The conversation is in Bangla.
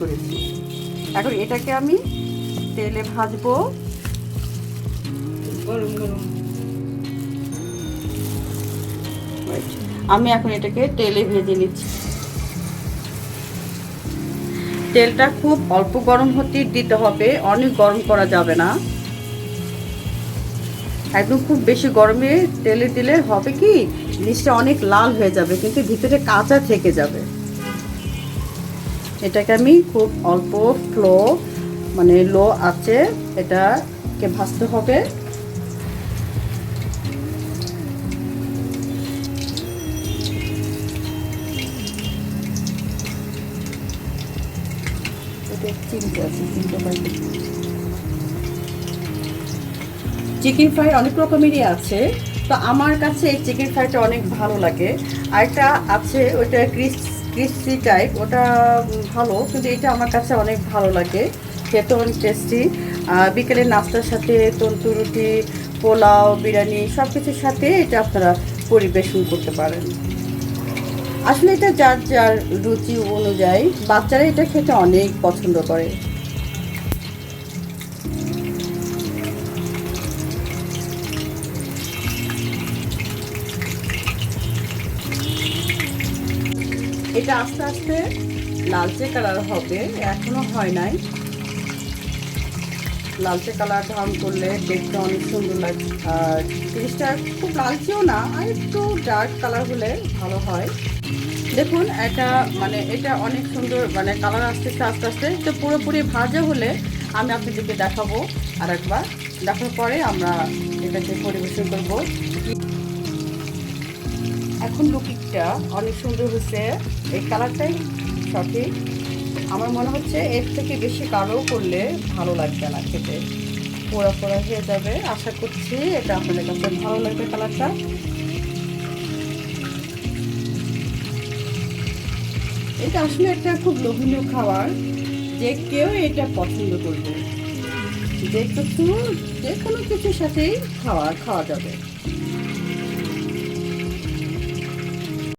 করেছি। এখন এটাকে আমি তেলে ভাজবো। গরম গরম আমি এখন এটাকে তেলে ভেজে নিচ্ছি। তেলটা খুব অল্প গরম হতে দিতে হবে, অনেক গরম করা যাবে না। একদম খুব বেশি গরমে তেলে দিলে হবে কি, জিনিসটা অনেক লাল হয়ে যাবে কিন্তু ভিতরে কাঁচা থেকে যাবে। এটাকে আমি খুব অল্প লো আছে এটাকে ভাজতে হবে। চিকেন ফ্রাই অনেক রকমেরই আছে, তো আমার কাছে এই চিকেন ফ্রাইটা অনেক ভালো লাগে। আরেকটা আছে ওইটা ক্রিসপি টাইপ, ওটা ভালো, কিন্তু এটা আমার কাছে অনেক ভালো লাগে, খেতে অনেক টেস্টি। বিকেলের নাস্তার সাথে তন্দুর রুটি, পোলাও, বিরিয়ানি সব কিছুর সাথে এটা আপনারা পরিবেশন করতে পারেন। আসলে এটা যার যার রুচি অনুযায়ী, বাচ্চারা এটা খেতে অনেক পছন্দ করে। এটা আস্তে আস্তে লালচে কালার হবে, এখনো হয় নাই। লালচে কালার ধারণ করলে দেখতে অনেক সুন্দর লাগে, আর জিনিসটা খুব লালচেও না, আর একটু ডার্ক কালার হলে ভালো হয়। দেখুন এটা অনেক সুন্দর কালার আসতেছে আস্তে আস্তে। তো পুরোপুরি ভাজা হলে আমি আপনাদেরকে দেখাবো, আর একবার দেখার পরে আমরা এটাকে পরিবেশন করব। এখন লুকিটা অনেক সুন্দর হয়েছে, এই কালারটাই সঠিক। আমার মনে হচ্ছে এর থেকে বেশি কালো করলে ভালো লাগবে না, খেতে পোড়া পোড়া হয়ে যাবে। আশা করছি এটা আপনাদের কাছে ভালো লাগবে কালারটা। এটা আসলে একটা খুব লোভনীয় খাবার, যে কেউ এটা পছন্দ করবে, যে কোনো কিছুর সাথেই খাওয়া যাবে।